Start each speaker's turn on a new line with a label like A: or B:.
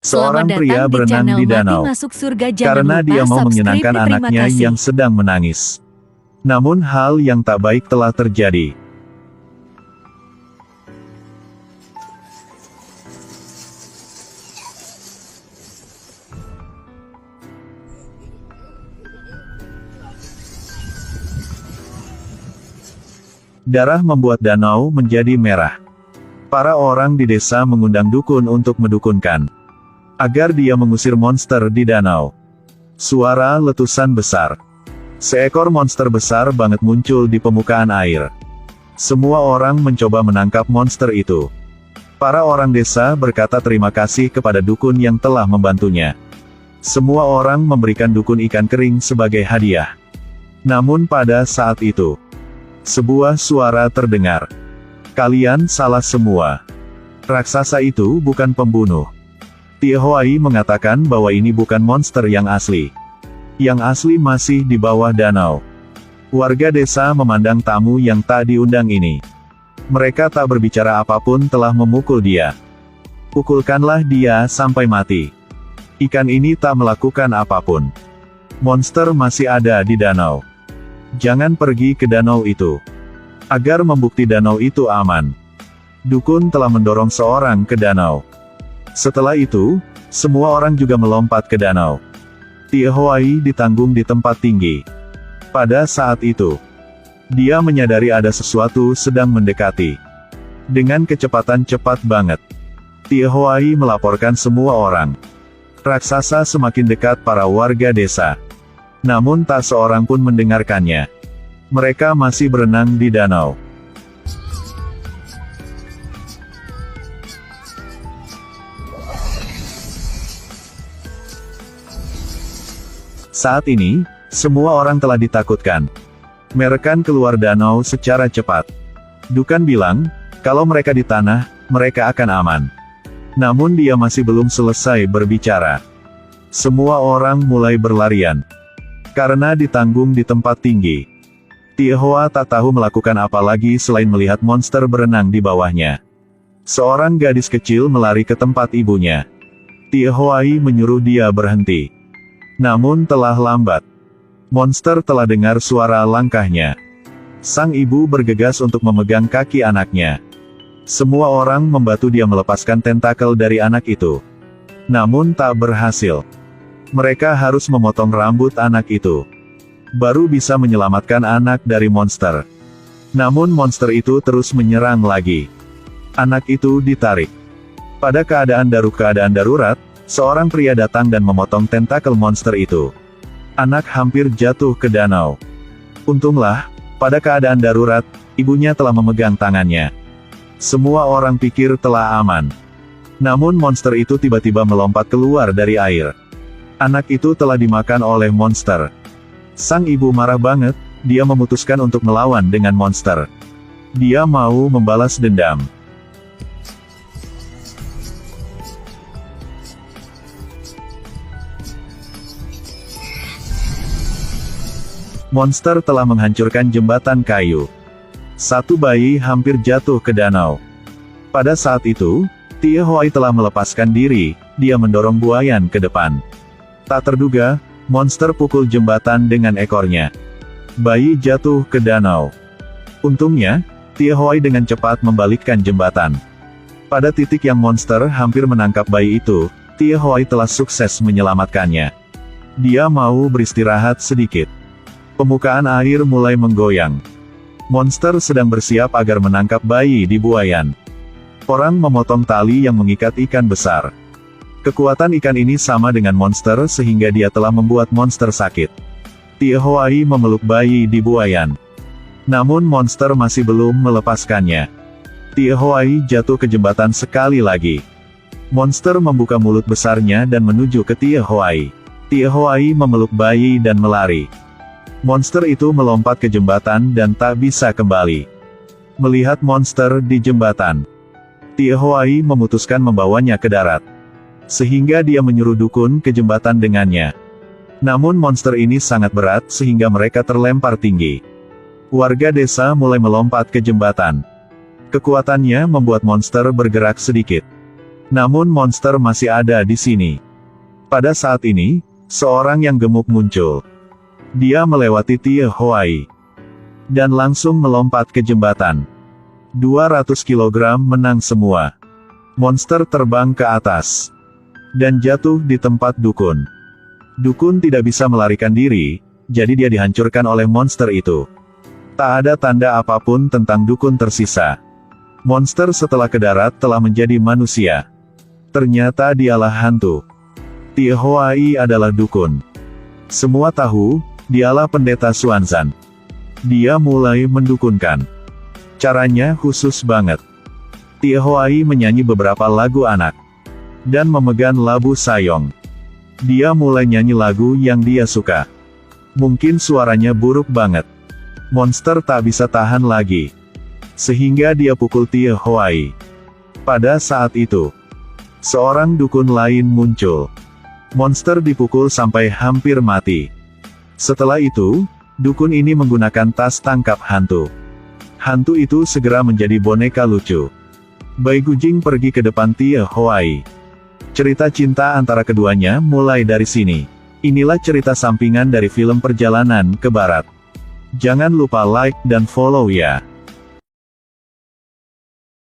A: Seorang
B: Selamat
A: pria
B: datang
A: berenang di
B: Mati
A: danau.
B: Masuk Surga. Jangan
A: Karena
B: lupa
A: dia mau
B: subscribe.
A: menyenangkan
B: Terima
A: anaknya
B: kasih.
A: yang sedang menangis. Namun hal yang tak baik telah terjadi. Darah membuat danau menjadi merah. Para orang di desa mengundang dukun untuk mendukunkan agar dia mengusir monster di danau. Suara letusan besar. Seekor monster besar banget muncul di permukaan air. Semua orang mencoba menangkap monster itu. Para orang desa berkata terima kasih kepada dukun yang telah membantunya. Semua orang memberikan dukun ikan kering sebagai hadiah. Namun pada saat itu, sebuah suara terdengar. Kalian salah semua. Raksasa itu bukan pembunuh. Tiahuai mengatakan bahwa ini bukan monster yang asli. Yang asli masih di bawah danau. Warga desa memandang tamu yang tak diundang ini. Mereka tak berbicara apapun telah memukul dia. Pukulkanlah dia sampai mati. Ikan ini tak melakukan apapun. Monster masih ada di danau. Jangan pergi ke danau itu. Agar membukti danau itu aman. Dukun telah mendorong seorang ke danau. Setelah itu, semua orang juga melompat ke danau. Tiahuai ditanggung di tempat tinggi. Pada saat itu, dia menyadari ada sesuatu sedang mendekati. Dengan kecepatan cepat banget, Tiahuai melaporkan semua orang. Raksasa semakin dekat para warga desa. Namun tak seorang pun mendengarkannya. Mereka masih berenang di danau. Saat ini, semua orang telah ditakutkan. Mereka keluar danau secara cepat. Dukun bilang, kalau mereka di tanah, mereka akan aman. Namun dia masih belum selesai berbicara. Semua orang mulai berlarian. Karena ditanggung di tempat tinggi. Tiahua tak tahu melakukan apa lagi selain melihat monster berenang di bawahnya. Seorang gadis kecil melari ke tempat ibunya. Tiahuai menyuruh dia berhenti. Namun telah lambat. Monster telah dengar suara langkahnya. Sang ibu bergegas untuk memegang kaki anaknya. Semua orang membantu dia melepaskan tentakel dari anak itu. Namun tak berhasil. Mereka harus memotong rambut anak itu. Baru bisa menyelamatkan anak dari monster. Namun monster itu terus menyerang lagi. Anak itu ditarik. Pada keadaan darurat, seorang pria datang dan memotong tentakel monster itu. Anak hampir jatuh ke danau. Untunglah, pada keadaan darurat, ibunya telah memegang tangannya. Semua orang pikir telah aman. Namun monster itu tiba-tiba melompat keluar dari air. Anak itu telah dimakan oleh monster. Sang ibu marah banget, dia memutuskan untuk melawan dengan monster. Dia mau membalas dendam. Monster telah menghancurkan jembatan kayu. Satu bayi hampir jatuh ke danau. Pada saat itu, Tiahuai telah melepaskan diri, dia mendorong buayan ke depan. Tak terduga, monster pukul jembatan dengan ekornya. Bayi jatuh ke danau. Untungnya, Tiahuai dengan cepat membalikkan jembatan. Pada titik yang monster hampir menangkap bayi itu, Tiahuai telah sukses menyelamatkannya. Dia mau beristirahat sedikit. Permukaan air mulai menggoyang. Monster sedang bersiap agar menangkap bayi di buayan. Orang memotong tali yang mengikat ikan besar. Kekuatan ikan ini sama dengan monster sehingga dia telah membuat monster sakit. Tiahuai memeluk bayi di buayan. Namun monster masih belum melepaskannya. Tiahuai jatuh ke jembatan sekali lagi. Monster membuka mulut besarnya dan menuju ke Tiahuai. Tiahuai memeluk bayi dan melari. Monster itu melompat ke jembatan dan tak bisa kembali. Melihat monster di jembatan, Tiahuai memutuskan membawanya ke darat. Sehingga dia menyuruh dukun ke jembatan dengannya. Namun monster ini sangat berat sehingga mereka terlempar tinggi. Warga desa mulai melompat ke jembatan. Kekuatannya membuat monster bergerak sedikit. Namun monster masih ada di sini. Pada saat ini, seorang yang gemuk muncul. Dia melewati Tiahuai dan langsung melompat ke jembatan. 200 kg menang semua. Monster terbang ke atas dan jatuh di tempat dukun. Dukun tidak bisa melarikan diri, jadi dia dihancurkan oleh monster itu. Tak ada tanda apapun tentang dukun tersisa. Monster setelah ke darat telah menjadi manusia. Ternyata dialah hantu. Tiahuai adalah dukun. Semua tahu, dialah pendeta Xuanzan. Dia mulai mendukunkan. Caranya khusus banget. Tiahuai menyanyi beberapa lagu anak dan memegang labu sayong. Dia mulai nyanyi lagu yang dia suka. Mungkin suaranya buruk banget. Monster tak bisa tahan lagi, sehingga dia pukul Tiahuai. Pada saat itu, seorang dukun lain muncul. Monster dipukul sampai hampir mati. Setelah itu, dukun ini menggunakan tas tangkap hantu. Hantu itu segera menjadi boneka lucu. Bai Gujing pergi ke depan Tiahuai. Cerita cinta antara keduanya mulai dari sini. Inilah cerita sampingan dari film Perjalanan ke Barat. Jangan lupa like dan follow ya.